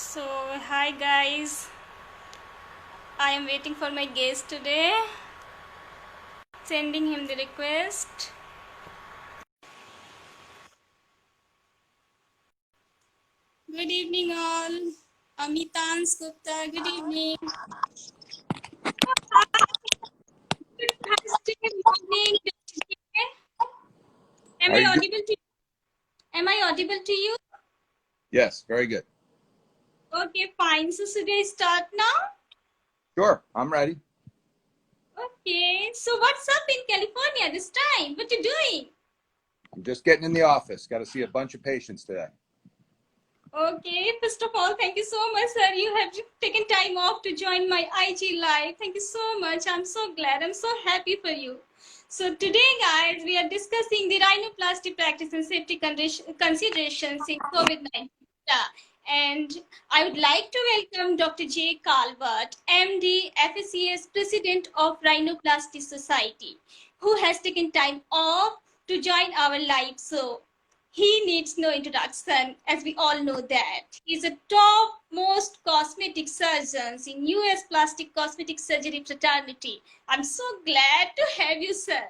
So, hi guys, I am waiting for my guest today, sending him the request. Good evening, all. Amitans Gupta, good evening. Good Thursday morning. Am I audible to you? Am I audible to you? Yes, very good. Okay, fine. So, should I start now? Sure, I'm ready. Okay, so what's up in California this time? What you doing? I'm just getting in the office. Got to see a bunch of patients today. Okay, first of all, thank you so much, sir. You have taken time off to join my IG live. Thank you so much. I'm so glad. I'm so happy for you. So today, guys, we are discussing the rhinoplasty practice and safety considerations in COVID-19. And I would like to welcome Dr. Jay Calvert, MD, FACS, President of Rhinoplasty Society, who has taken time off to join our live show. He needs no introduction, as we all know that. He's a top most cosmetic surgeons in US Plastic Cosmetic Surgery Fraternity. I'm so glad to have you, sir.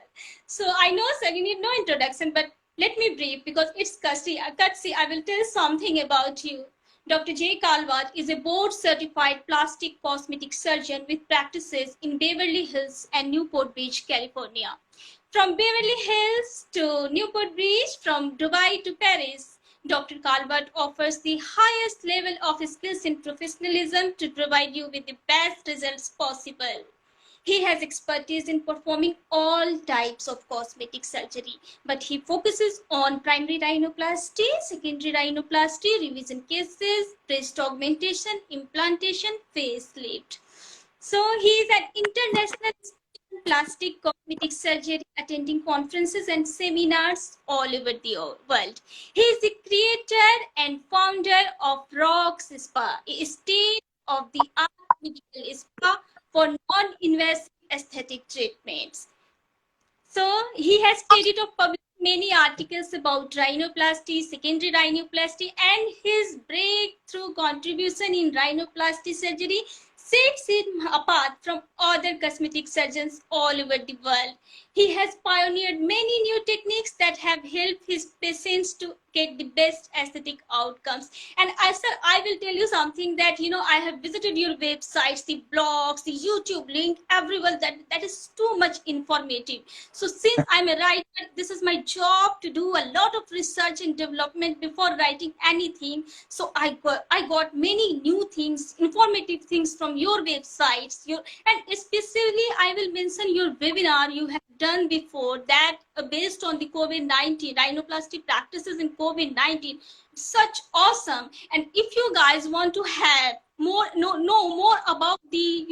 So I know, sir, you need no introduction, but let me brief because it's courtesy. I will tell something about you. Dr. Jay Calvert is a board-certified plastic cosmetic surgeon with practices in Beverly Hills and Newport Beach, California. From Beverly Hills to Newport Beach, from Dubai to Paris, Dr. Calvert offers the highest level of skills and professionalism to provide you with the best results possible. He has expertise in performing all types of cosmetic surgery, but he focuses on primary rhinoplasty, secondary rhinoplasty, revision cases, breast augmentation, implantation, facelift. So he is an international plastic cosmetic surgery, attending conferences and seminars all over the world. He is the creator and founder of Rocks Spa, a state-of-the-art medical spa for non-invasive aesthetic treatments. So he has credit of publishing many articles about rhinoplasty, secondary rhinoplasty, and his breakthrough contribution in rhinoplasty surgery sets him apart from other cosmetic surgeons all over the world. He has pioneered many new techniques that have helped his patients to get the best aesthetic outcomes. And sir, I will tell you something that, I have visited your websites, the blogs, the YouTube link, everywhere. That is too much informative. So since I'm a writer, this is my job to do a lot of research and development before writing anything. So I got many new things, informative things from your websites. And especially I will mention your webinar you have done before that based on the COVID-19 rhinoplasty practices in COVID-19. Such awesome. And if you guys want to have know more about the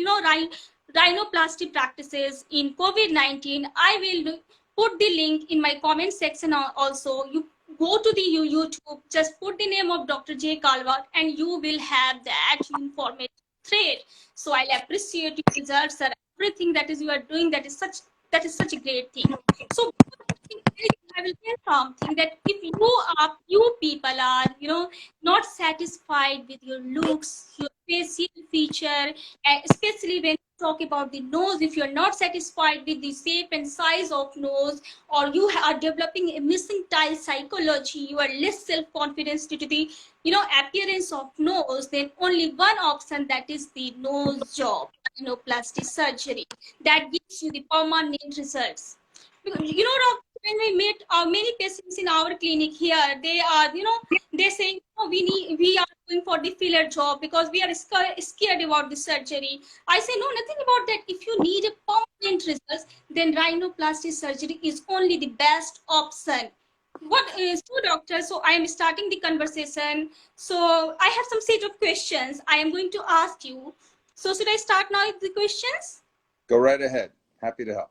rhinoplasty practices in COVID-19, I will put the link in my comment section also. You go to the YouTube, just put the name of Dr. Jay Calvert and you will have that informative thread. So I'll appreciate your results and everything that is you are doing. That is such a great thing. So I will tell something that if you people are, not satisfied with your looks, your facial feature, especially when you talk about the nose, if you're not satisfied with the shape and size of nose, or you are developing a missing tile psychology, you are less self-confidence due to the, appearance of nose, then only one option, that is the nose job, rhinoplasty surgery, that gives you the permanent results. Because, when we meet many patients in our clinic here, they are, they say, oh, we are going for the filler job because we are scared about the surgery. I say, no, nothing about that. If you need a permanent results, then rhinoplasty surgery is only the best option. What is so, doctor? So I am starting the conversation. So I have some set of questions I am going to ask you. So should I start now with the questions? Go right ahead. Happy to help.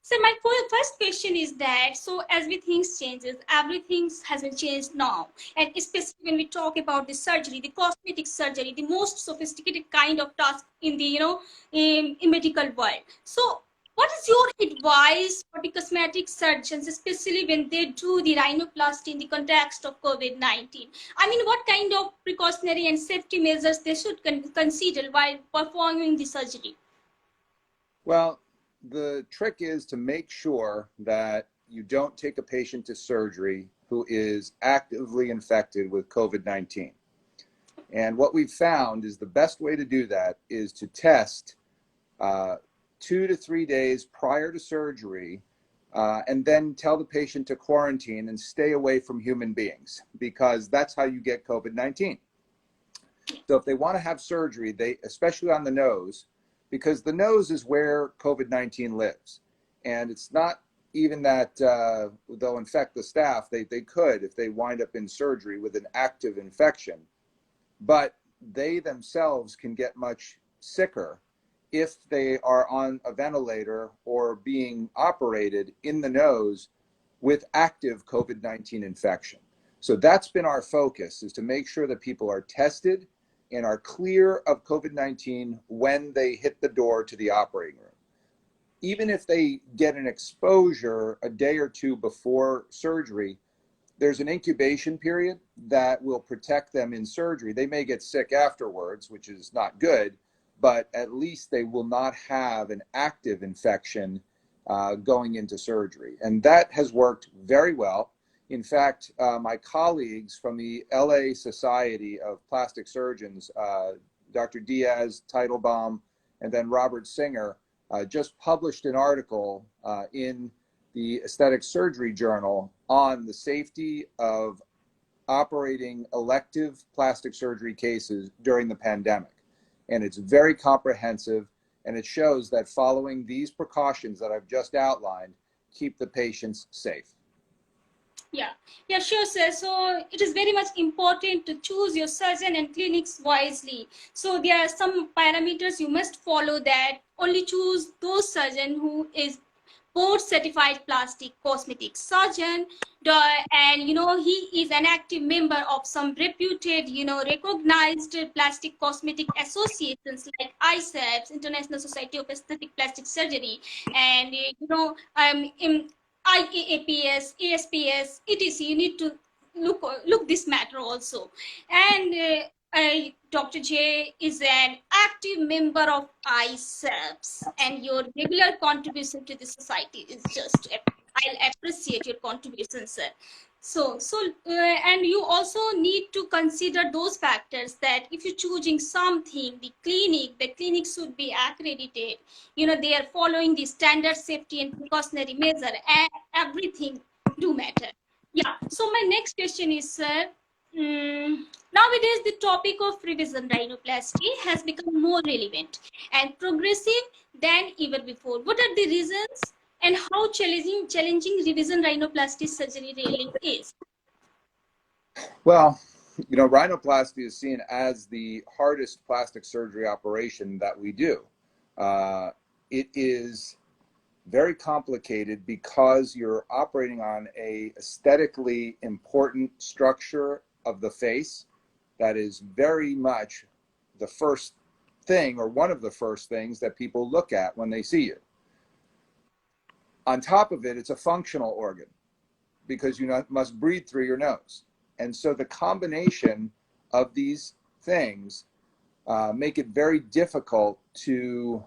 So my first question is that, so as we things changes, everything has been changed now. And especially when we talk about the surgery, the cosmetic surgery, the most sophisticated kind of task in the, in medical world. So What is your advice for the cosmetic surgeons, especially when they do the rhinoplasty in the context of COVID-19? I mean, what kind of precautionary and safety measures they should consider while performing the surgery? Well, the trick is to make sure that you don't take a patient to surgery who is actively infected with COVID-19. And what we've found is the best way to do that is to test 2 to 3 days prior to surgery, and then tell the patient to quarantine and stay away from human beings, because that's how you get COVID-19. So if they want to have surgery, they, especially on the nose, because the nose is where COVID-19 lives. And it's not even that they'll infect the staff. They could if they wind up in surgery with an active infection. But they themselves can get much sicker if they are on a ventilator or being operated in the nose with active COVID-19 infection. So that's been our focus, is to make sure that people are tested and are clear of COVID-19 when they hit the door to the operating room. Even if they get an exposure a day or two before surgery, there's an incubation period that will protect them in surgery. They may get sick afterwards, which is not good, but at least they will not have an active infection going into surgery. And that has worked very well. In fact, my colleagues from the LA Society of Plastic Surgeons, Dr. Diaz, Teitelbaum, and then Robert Singer, just published an article in the Aesthetic Surgery Journal on the safety of operating elective plastic surgery cases during the pandemic. And it's very comprehensive, and it shows that following these precautions that I've just outlined keep the patients safe. Yeah, sure, sir. So it is very much important to choose your surgeon and clinics wisely. So there are some parameters you must follow, that only choose those surgeon who is board certified plastic cosmetic surgeon, and he is an active member of some reputed recognized plastic cosmetic associations like ISAPS, International Society of Aesthetic Plastic Surgery, and in IAAPS, ASPS, etc. You need to look this matter also. And Dr. J is an active member of ISAPS, and your regular contribution to the society is just, I'll appreciate your contribution, sir. And you also need to consider those factors, that if you're choosing something, the clinic should be accredited. They are following the standard safety and precautionary measure, and everything do matter. Yeah. So my next question is, sir, nowadays the topic of revision rhinoplasty has become more relevant and progressive than ever before. What are the reasons, and how challenging revision rhinoplasty surgery really is? Well, rhinoplasty is seen as the hardest plastic surgery operation that we do. It is very complicated because you're operating on a aesthetically important structure of the face that is very much the first thing, or one of the first things, that people look at when they see you. On top of it, it's a functional organ because you must breathe through your nose. And so the combination of these things make it very difficult to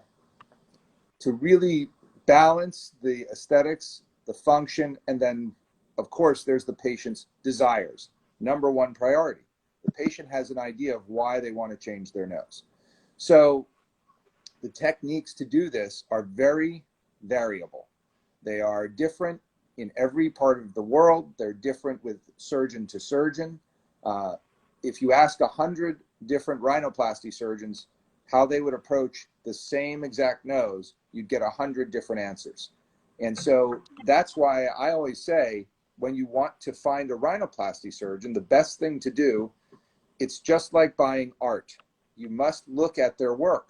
really balance the aesthetics, the function, and then, of course, there's the patient's desires. Number one priority. The patient has an idea of why they want to change their nose. So the techniques to do this are very variable. They are different in every part of the world. They're different with surgeon to surgeon. If you ask 100 different rhinoplasty surgeons how they would approach the same exact nose, you'd get 100 different answers. And so that's why I always say, when you want to find a rhinoplasty surgeon, the best thing to do, it's just like buying art. You must look at their work.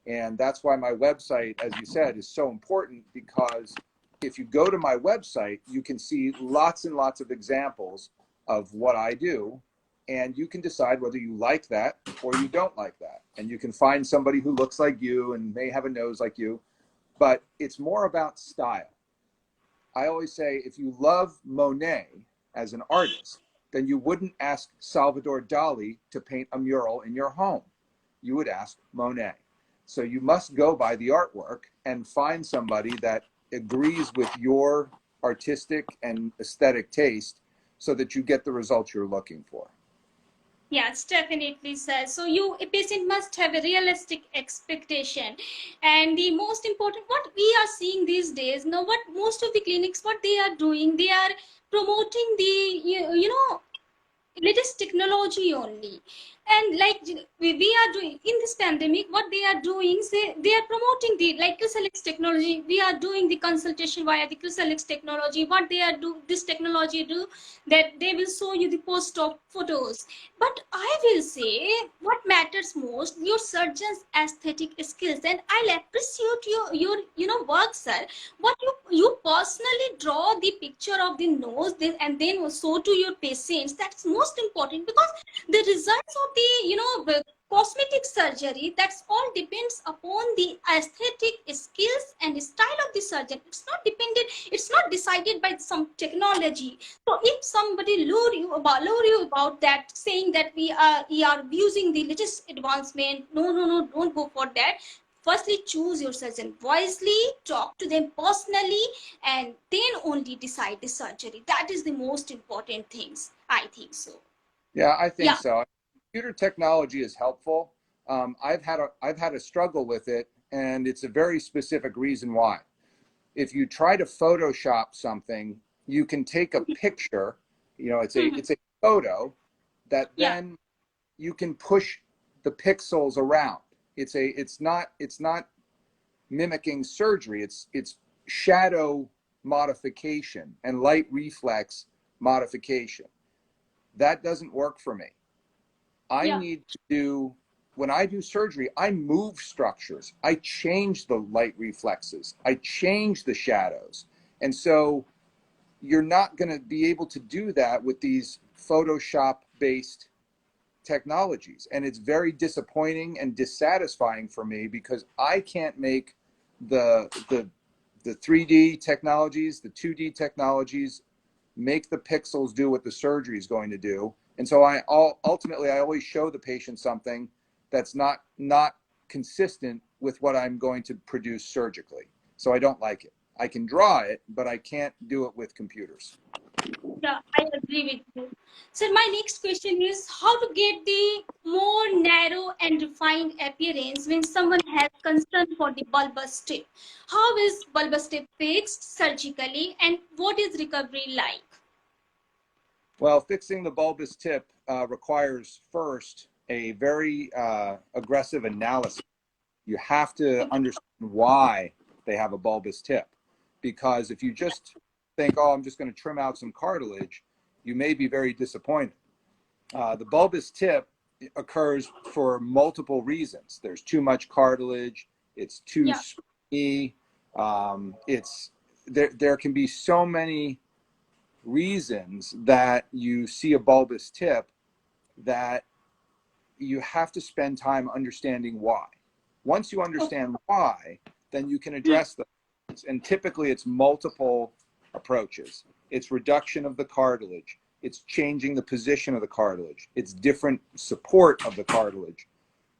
And that's why my website, as you said, is so important, because if you go to my website, you can see lots and lots of examples of what I do, and you can decide whether you like that or you don't like that. And you can find somebody who looks like you and may have a nose like you. but it's more about style. I always say if you love Monet as an artist, then you wouldn't ask Salvador Dali to paint a mural in your home. You would ask Monet. So you must go by the artwork and find somebody that agrees with your artistic and aesthetic taste so that you get the results you're looking for. Yes, definitely, sir. So a patient must have a realistic expectation. And the most important, what we are seeing these days, now what most of the clinics, what they are doing, they are promoting the, you know, latest technology only. And like we are doing in this pandemic, what they are doing, say they are promoting the like Chrysalix technology. We are doing the consultation via the Chrysalix technology. What they are do this technology do, that they will show you the post-op photos. But I will say what matters most, your surgeon's aesthetic skills. And I'll appreciate your work, sir. What you personally draw the picture of the nose, and then show to your patients. That's most important, because the results of the cosmetic surgery, that's all depends upon the aesthetic skills and style of the surgeon. It's not decided by some technology. So if somebody lure you about that, saying that we are using the latest advancement, no, don't go for that. Firstly, choose your surgeon wisely, talk to them personally, and then only decide the surgery. That is the most important things, I think so. Yeah, I think Yeah. so. Computer technology is helpful. I've had a struggle with it, and it's a very specific reason why. If you try to Photoshop something, you can take a picture. You know, it's a photo that Yeah. then you can push the pixels around. It's not mimicking surgery. It's shadow modification and light reflex modification. That doesn't work for me. I Yeah. need to do, when I do surgery, I move structures. I change the light reflexes. I change the shadows. And so you're not going to be able to do that with these Photoshop based technologies. And it's very disappointing and dissatisfying for me because I can't make the 3D technologies, the 2D technologies make the pixels do what the surgery is going to do. And so ultimately I always show the patient something that's not consistent with what I'm going to produce surgically. So I don't like it. I can draw it, but I can't do it with computers. Yeah, I agree with you. So my next question is how to get the more narrow and refined appearance when someone has concern for the bulbous tip. How is bulbous tip fixed surgically, and what is recovery like? Well, fixing the bulbous tip requires first a very aggressive analysis. You have to understand why they have a bulbous tip. Because if you just think, oh, I'm just going to trim out some cartilage, you may be very disappointed. The bulbous tip occurs for multiple reasons. There's too much cartilage. It's too springy. There can be so many reasons that you see a bulbous tip that you have to spend time understanding why. Once you understand why, then you can address those. And typically it's multiple approaches. It's reduction of the cartilage. It's changing the position of the cartilage. It's different support of the cartilage.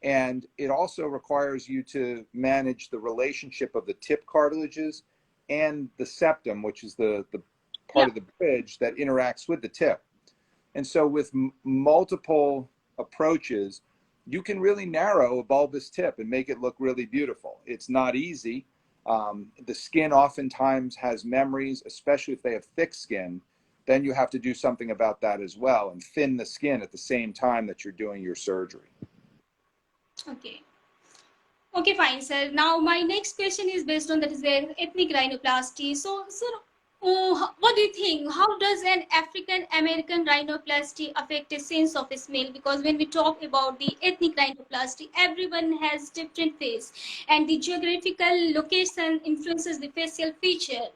And it also requires you to manage the relationship of the tip cartilages and the septum, which is the part of the bridge that interacts with the tip. And so with multiple approaches, you can really narrow a bulbous tip and make it look really beautiful. It's not easy. The skin oftentimes has memories, especially if they have thick skin. Then you have to do something about that as well and thin the skin at the same time that you're doing your surgery. Okay. Okay, fine, sir. Now, my next question is based on that is the ethnic rhinoplasty. So, sir, what do you think? How does an African American rhinoplasty affect a sense of smell? Because when we talk about the ethnic rhinoplasty, everyone has different face, and the geographical location influences the facial feature.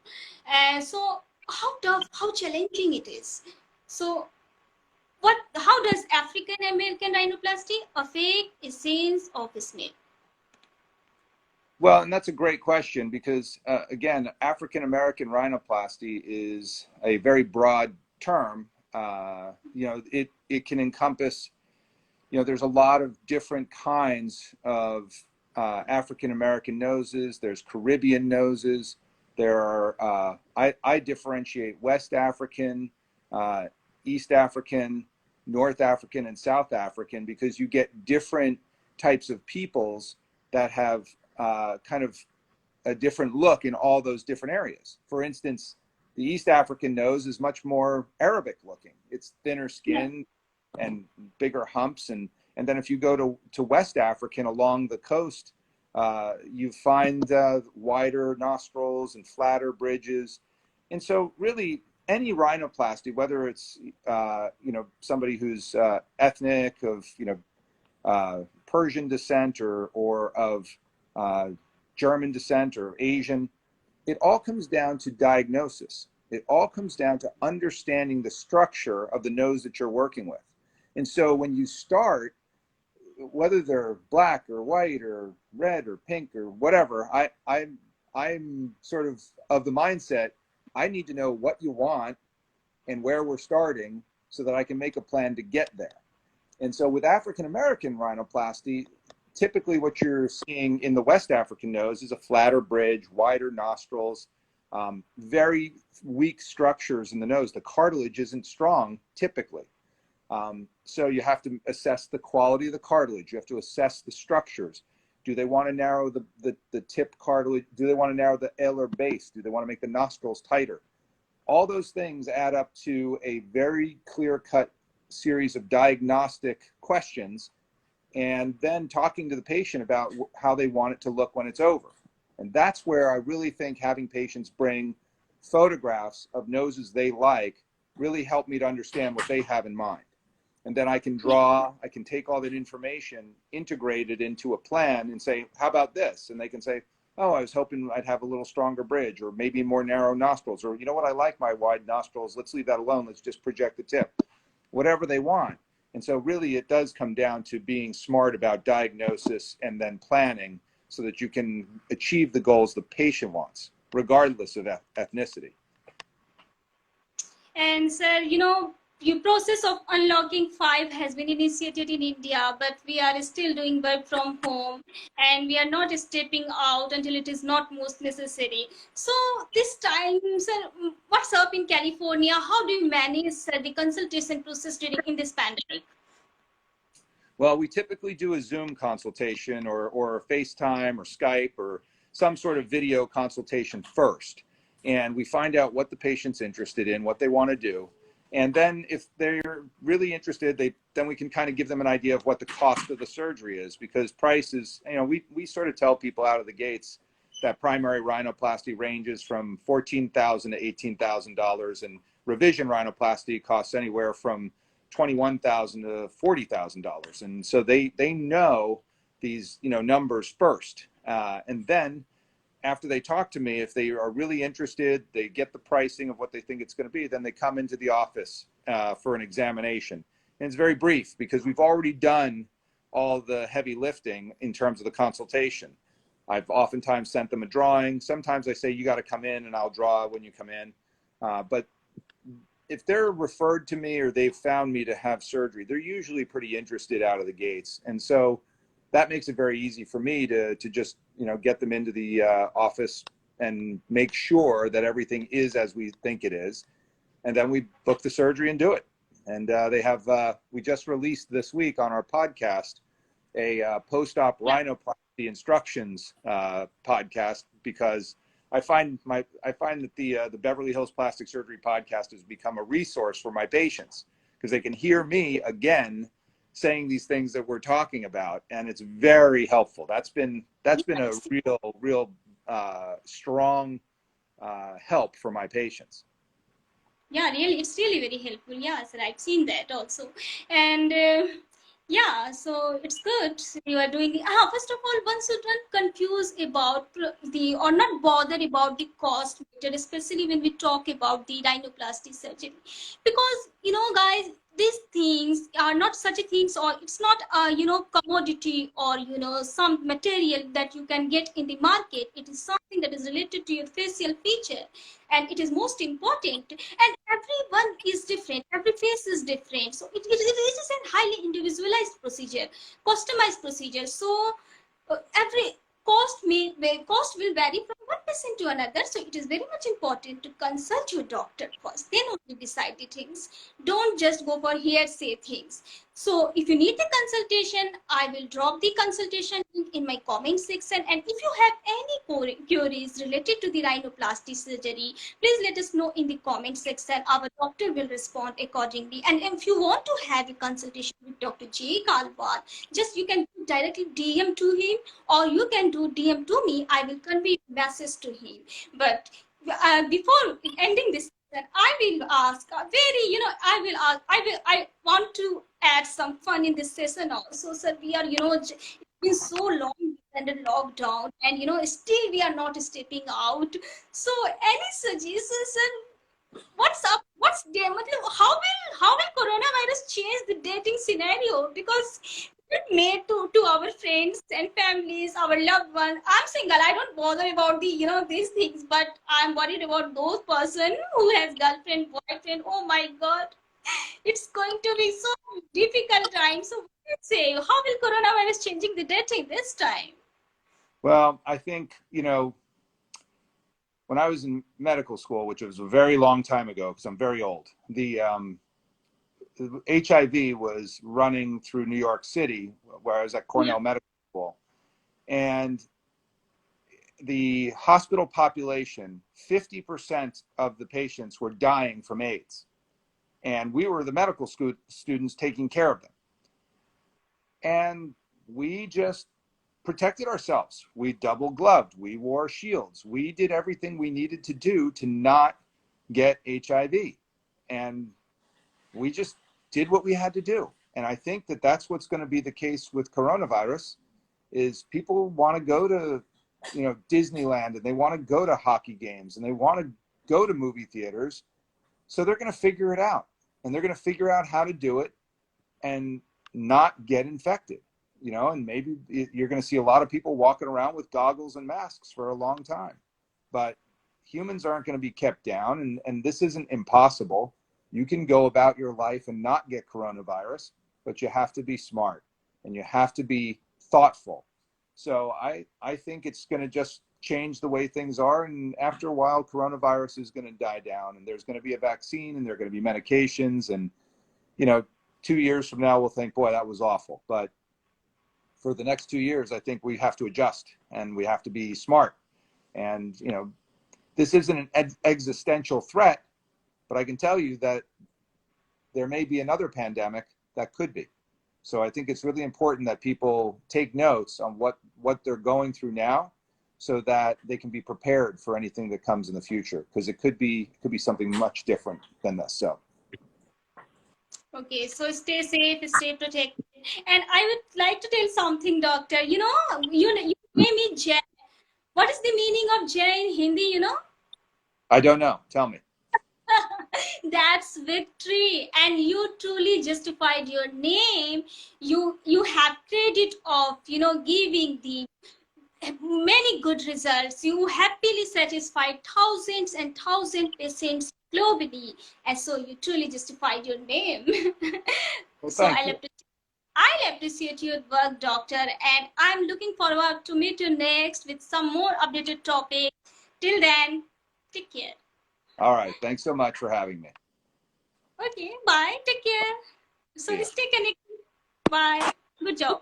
So, how tough, how challenging it is. So, how does African American rhinoplasty affect a sense of smell? Well, and that's a great question because, again, African American rhinoplasty is a very broad term. It can encompass, there's a lot of different kinds of African American noses. There's Caribbean noses. There are, I differentiate West African, East African, North African, and South African because you get different types of peoples that have kind of a different look in all those different areas. For instance, the East African nose is much more Arabic looking. It's thinner skin and bigger humps. And then if you go to West African along the coast, you find wider nostrils and flatter bridges. And so really any rhinoplasty, whether it's, somebody who's ethnic of, Persian descent or of German descent or Asian, it all comes down to diagnosis. It all comes down to understanding the structure of the nose that you're working with. And so when you start, whether they're black or white or red or pink or whatever, I'm sort of the mindset, I need to know what you want and where we're starting so that I can make a plan to get there. And so with African American rhinoplasty, typically what you're seeing in the West African nose is a flatter bridge, wider nostrils, very weak structures in the nose. The cartilage isn't strong typically. So you have to assess the quality of the cartilage. You have to assess the structures. Do they want to narrow the tip cartilage? Do they want to narrow the alar base? Do they want to make the nostrils tighter? All those things add up to a very clear-cut series of diagnostic questions, and then talking to the patient about how they want it to look when it's over. And that's where I really think having patients bring photographs of noses they like really help me to understand what they have in mind. And then I can take all that information, integrate it into a plan and say, how about this? And they can say, oh, I was hoping I'd have a little stronger bridge or maybe more narrow nostrils, or you know what, I like my wide nostrils. Let's leave that alone. Let's just project the tip, whatever they want. And so really it does come down to being smart about diagnosis and then planning so that you can achieve the goals the patient wants, regardless of ethnicity. And sir, the process of unlocking 5 has been initiated in India, but we are still doing work from home and we are not stepping out until it is not most necessary. So this time, sir, what's up in California? How do you manage, sir, the consultation process in this pandemic? Well, we typically do a Zoom consultation or FaceTime or Skype or some sort of video consultation first. And we find out what the patient's interested in, what they want to do. And then if they're really interested, then we can kind of give them an idea of what the cost of the surgery is, because price is, we sort of tell people out of the gates that primary rhinoplasty ranges from $14,000 to $18,000, and revision rhinoplasty costs anywhere from $21,000 to $40,000. And so they know these, numbers first. And then after they talk to me, if they are really interested, they get the pricing of what they think it's going to be, then they come into the office for an examination. And it's very brief because we've already done all the heavy lifting in terms of the consultation. I've oftentimes sent them a drawing. Sometimes I say, you got to come in and I'll draw when you come in. But if they're referred to me or they've found me to have surgery, they're usually pretty interested out of the gates. And so that makes it very easy for me to just, get them into the office and make sure that everything is as we think it is. And then we book the surgery and do it. And we just released this week on our podcast, a post-op rhinoplasty instructions podcast, because I find that the Beverly Hills Plastic Surgery podcast has become a resource for my patients because they can hear me again saying these things that we're talking about, and it's very helpful. That's been a real strong help for my patients. Yeah, really, it's really very helpful. Yeah, sir, I've seen that also. And yeah, so it's good you are doing first of all, one shouldn't confuse about or not bother about the cost, especially when we talk about the rhinoplasty surgery, because guys, these things are not such a things, or it's not a commodity, or some material that you can get in the market. It is something that is related to your facial feature, and it is most important. And everyone is different, every face is different, so it is a highly individualized procedure, customized procedure. So every cost will vary from one person to another. So it is very much important to consult your doctor first, then only decide the things. Don't just go for hearsay things. So if you need the consultation, I will drop the consultation link in my comment section. And if you have any queries related to the rhinoplasty surgery, please let us know in the comment section. Our doctor will respond accordingly. And if you want to have a consultation with Dr. Jay Calvert, just you can directly DM to him, or you can do DM to me. I will convey message to him. But before ending this, I will ask very, I want to add some fun in this session also. So we are, it's been so long under lockdown, and still we are not stepping out. So any suggestions, what's up? How will coronavirus change the dating scenario? Because it made to our friends and families, our loved ones. I'm single. I don't bother about the these things, but I'm worried about those person who has girlfriend, boyfriend. Oh my God, it's going to be so difficult time. So what do you say? How will coronavirus changing the dating this time? Well, I think, when I was in medical school, which was a very long time ago, because I'm very old, the HIV was running through New York City, where I was at Cornell Medical School. And the hospital population, 50% of the patients were dying from AIDS. And we were the medical students taking care of them. And we just protected ourselves. We double gloved, we wore shields, we did everything we needed to do to not get HIV. And we just did what we had to do. And I think that that's what's going to be the case with coronavirus, is people want to go to, Disneyland, and they want to go to hockey games, and they want to go to movie theaters. So they're going to figure it out, and they're going to figure out how to do it and not get infected, and maybe you're going to see a lot of people walking around with goggles and masks for a long time. But humans aren't going to be kept down, and this isn't impossible. You can go about your life and not get coronavirus, but you have to be smart and you have to be thoughtful. So I think it's going to just change the way things are. And after a while, coronavirus is going to die down, and there's going to be a vaccine, and there are going to be medications. And, 2 years from now, we'll think, boy, that was awful. But for the next 2 years, I think we have to adjust, and we have to be smart. And, this isn't an existential threat, but I can tell you that there may be another pandemic that could be. So I think it's really important that people take notes on what they're going through now, so that they can be prepared for anything that comes in the future, because it could be something much different than this. So. Okay, so stay safe, stay protected. And I would like to tell something, doctor. You name me Jay. What is the meaning of Jay in Hindi, I don't know. Tell me. That's victory, and you truly justified your name. You have credit of giving the many good results. You happily satisfied thousands and thousands patients globally, and so you truly justified your name. Well, So thank you. I appreciate your work, doctor, and I'm looking forward to meet you next with some more updated topics. Till then, take care. All right. Thanks so much for having me. Okay, bye. Take care. So See ya. stay connected. Bye. Good job.